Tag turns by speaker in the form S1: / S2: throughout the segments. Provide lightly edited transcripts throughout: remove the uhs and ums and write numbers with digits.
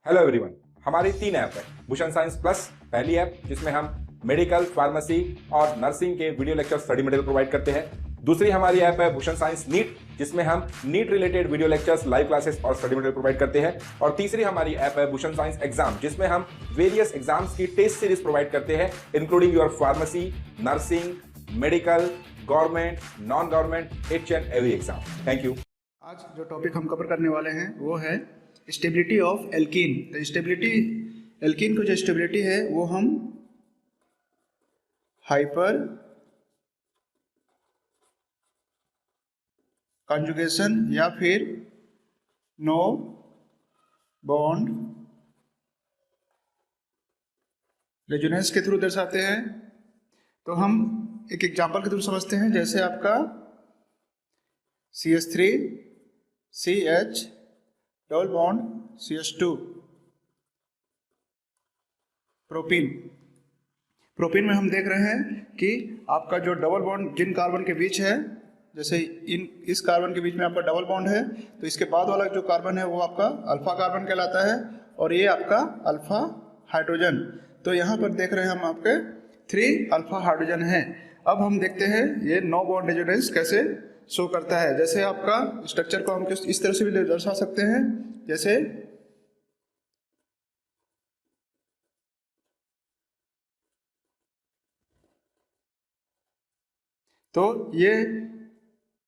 S1: Hello everyone. हमारी 3 app है। Bhushan science plus पहली ऐप जिसमें हम मेडिकल, फार्मेसी और नर्सिंग के video lecture study material provide करते हैं। दूसरी हमारी ऐप है भूषण साइंस नीट, जिसमें हम NEET related video lectures, live classes और स्टडी मटेरियल प्रोवाइड करते हैं। और तीसरी हमारी ऐप है भूषण साइंस एग्जाम, जिसमें हम वेरियस एग्जाम्स की टेस्ट सीरीज प्रोवाइड करते हैं, including your pharmacy, nursing, medical, government, non government, each and every exam. Thank you.
S2: आज जो टॉपिक हम कवर करने वाले हैं वो है स्टेबिलिटी ऑफ एल्कीन। तो स्टेबिलिटी, एल्कीन को जो स्टेबिलिटी है वो हम हाइपर कॉन्जुगेशन या फिर नो बॉन्ड रेजोनेंस के थ्रू दर्शाते हैं। तो हम एक एग्जांपल के थ्रू समझते हैं। जैसे आपका CH3 CH double bond CH2 propene. Propene में हम देख रहे हैं कि आपका जो डबल बॉन्ड जिन कार्बन के बीच है, जैसे इस कार्बन के बीच में आपका डबल बॉन्ड है, तो इसके बाद वाला जो कार्बन है वो आपका अल्फा कार्बन कहलाता है और ये आपका अल्फा हाइड्रोजन। तो यहाँ पर देख रहे हैं हम आपके 3 अल्फा हाइड्रोजन हैं। अब हम देखते हैं ये नो बॉन्ड रेजोनेंस कैसे शो करता है। जैसे आपका स्ट्रक्चर को हम इस तरह से भी दर्शा सकते हैं। जैसे तो ये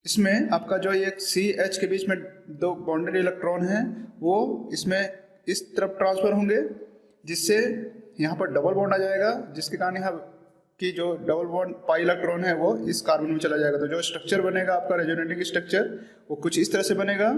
S2: इसमें आपका जो ये CH के बीच में 2 बॉन्डेड इलेक्ट्रॉन हैं वो इसमें इस तरफ ट्रांसफर होंगे, जिससे यहाँ पर डबल बॉन्ड आ जाएगा, जिसके कारण यहाँ कि जो डबल बॉन्ड पाई इलेक्ट्रॉन है वो इस कार्बन में चला जाएगा। तो जो स्ट्रक्चर बनेगा आपका रेजोनेटिंग स्ट्रक्चर वो कुछ इस तरह से बनेगा।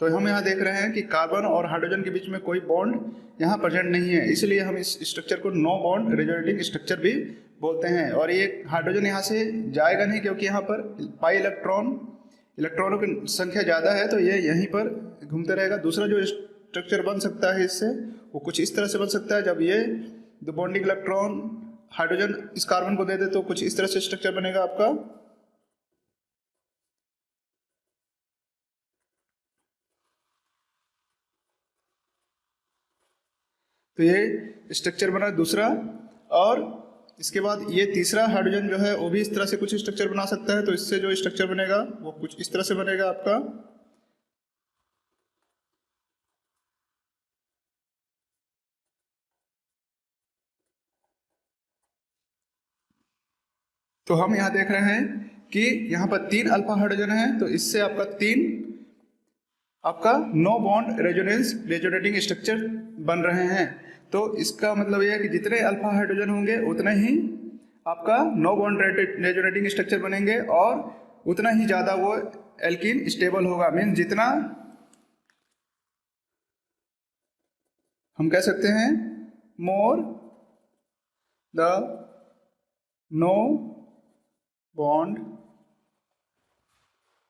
S2: तो हम यहाँ देख रहे हैं कि कार्बन और हाइड्रोजन के बीच में कोई बॉन्ड यहाँ प्रेजेंट नहीं है, इसलिए हम इस स्ट्रक्चर को नो बॉन्ड रेजोनेटिंग स्ट्रक्चर भी बोलते हैं। और ये हाइड्रोजन यहाँ से जाएगा नहीं, क्योंकि यहाँ पर पाई इलेक्ट्रॉनों की संख्या ज़्यादा है, तो ये यहीं पर घूमते रहेगा। दूसरा जो स्ट्रक्चर बन सकता है इससे वो कुछ इस तरह से बन सकता है। जब ये 2 बॉन्डिंग इलेक्ट्रॉन हाइड्रोजन इस कार्बन को दे दे तो कुछ इस तरह से स्ट्रक्चर बनेगा आपका। तो ये स्ट्रक्चर बना दूसरा, और इसके बाद ये तीसरा हाइड्रोजन जो है वो भी इस तरह से कुछ स्ट्रक्चर बना सकता है। तो इससे जो स्ट्रक्चर बनेगा वो कुछ इस तरह से बनेगा आपका। तो हम यहाँ देख रहे हैं कि यहाँ पर 3 अल्फा हाइड्रोजन है, तो इससे आपका 3 आपका नो बॉन्ड रेजोनेटिंग स्ट्रक्चर बन रहे हैं। तो इसका मतलब यह है कि जितने अल्फा हाइड्रोजन होंगे उतने ही आपका नो बॉन्ड रेजोनेटिंग स्ट्रक्चर बनेंगे और उतना ही ज़्यादा वो एल्कीन स्टेबल होगा। मीन जितना हम कह सकते हैं more the no bond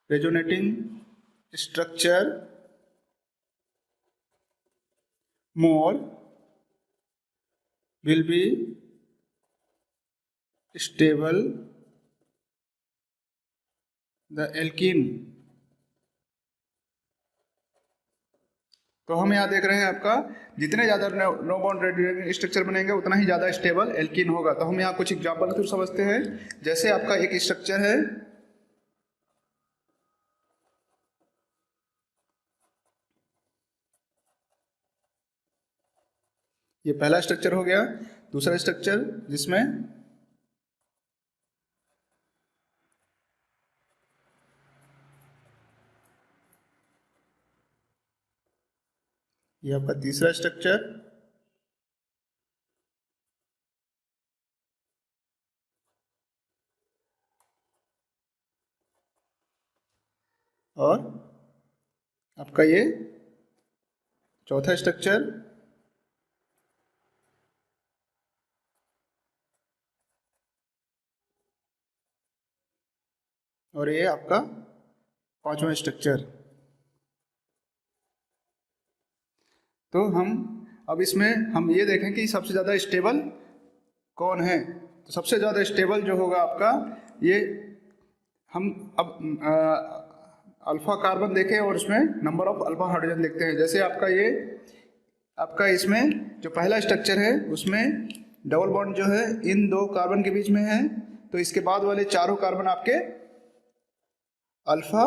S2: resonating structure more will be stable the alkene। तो हम यहाँ देख रहे हैं आपका जितने ज़्यादा नो बॉन्ड रेजोनेटिंग स्ट्रक्चर बनेंगे उतना ही ज़्यादा स्टेबल एल्कीन होगा। तो हम यहाँ कुछ एग्जांपल के थ्रू समझते हैं। जैसे आपका एक स्ट्रक्चर है, ये पहला स्ट्रक्चर हो गया। दूसरा स्ट्रक्चर जिसमें ये आपका तीसरा स्ट्रक्चर, और आपका ये चौथा स्ट्रक्चर, और ये आपका 5वां स्ट्रक्चर। तो हम अब इसमें हम ये देखें कि सबसे ज़्यादा स्टेबल कौन है। तो सबसे ज़्यादा स्टेबल जो होगा आपका ये, हम अब अल्फा कार्बन देखें और उसमें नंबर ऑफ अल्फा हाइड्रोजन देखते हैं। जैसे आपका ये आपका इसमें जो पहला स्ट्रक्चर है उसमें डबल बॉन्ड जो है इन दो कार्बन के बीच में है, तो इसके बाद वाले चारों कार्बन आपके अल्फा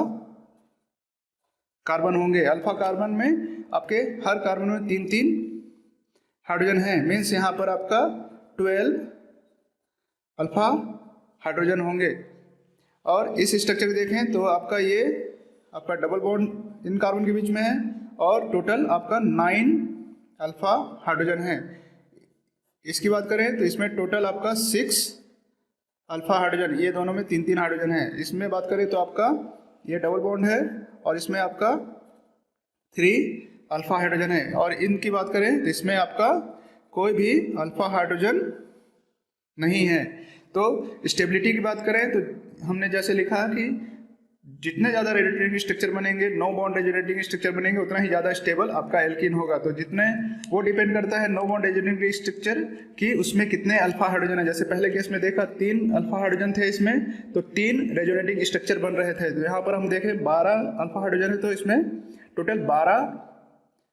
S2: कार्बन होंगे। अल्फा कार्बन में आपके हर कार्बन में 3-3 हाइड्रोजन है, मीन्स यहाँ पर आपका 12 अल्फा हाइड्रोजन होंगे। और इस स्ट्रक्चर को देखें तो आपका ये आपका डबल बॉन्ड इन कार्बन के बीच में है और टोटल आपका 9 अल्फा हाइड्रोजन है। इसकी बात करें तो इसमें टोटल आपका 6 अल्फा हाइड्रोजन, ये दोनों में 3-3 हाइड्रोजन है। इसमें बात करें तो आपका ये डबल बॉन्ड है और इसमें आपका 3 अल्फा हाइड्रोजन है। और इनकी बात करें तो इसमें आपका कोई भी अल्फा हाइड्रोजन नहीं है। तो स्टेबिलिटी की बात करें तो हमने जैसे लिखा कि जितने ज़्यादा रेजोनेटिंग स्ट्रक्चर बनेंगे, नो बॉन्ड रेजोनेटिंग स्ट्रक्चर बनेंगे, उतना ही ज़्यादा स्टेबल आपका एल्कीन होगा। तो जितने वो डिपेंड करता है नो बॉन्ड रेजोनेटिंग स्ट्रक्चर कि उसमें कितने अल्फा हाइड्रोजन है। जैसे पहले केस में देखा 3 अल्फा हाइड्रोजन थे इसमें, तो 3 रेजोनेटिंग स्ट्रक्चर बन रहे थे। तो यहाँ पर हम देखें 12 अल्फा हाइड्रोजन है, तो इसमें total 12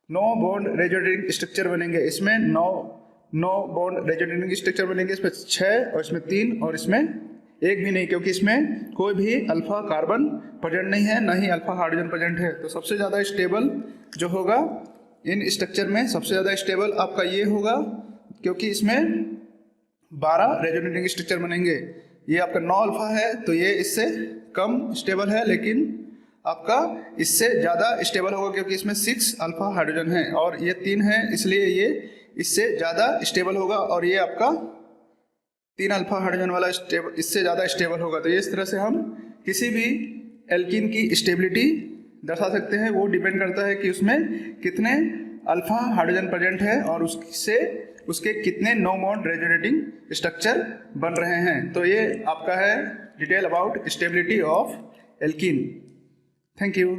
S2: no bond resonating structure बनेंगे। इसमें 9 बॉन्ड रेजोनेटिंग स्ट्रक्चर बनेंगे, इसमें 6 और इसमें 3 और इसमें 1 भी नहीं, क्योंकि इसमें कोई भी अल्फा कार्बन प्रेजेंट नहीं है, ना ही अल्फा हाइड्रोजन प्रेजेंट है। तो सबसे ज़्यादा स्टेबल जो होगा इन स्ट्रक्चर में, सबसे ज़्यादा स्टेबल आपका ये होगा, क्योंकि इसमें 12 रेजोनेटिंग स्ट्रक्चर बनेंगे। ये आपका 9 अल्फा है तो ये इससे कम स्टेबल है, लेकिन आपका इससे ज़्यादा स्टेबल होगा क्योंकि इसमें 6 अल्फा हाइड्रोजन है और ये 3 है, इसलिए ये इससे ज़्यादा स्टेबल होगा। और ये आपका 3 अल्फा हाइड्रोजन वाला इससे ज़्यादा स्टेबल होगा। तो इस तरह से हम किसी भी एल्कीन की स्टेबिलिटी दर्शा सकते हैं। वो डिपेंड करता है कि उसमें कितने अल्फा हाइड्रोजन प्रेजेंट है और उससे उसके कितने नो बॉन्ड रेजोनेटिंग स्ट्रक्चर बन रहे हैं। तो ये आपका है detail about stability of alkene. Thank you.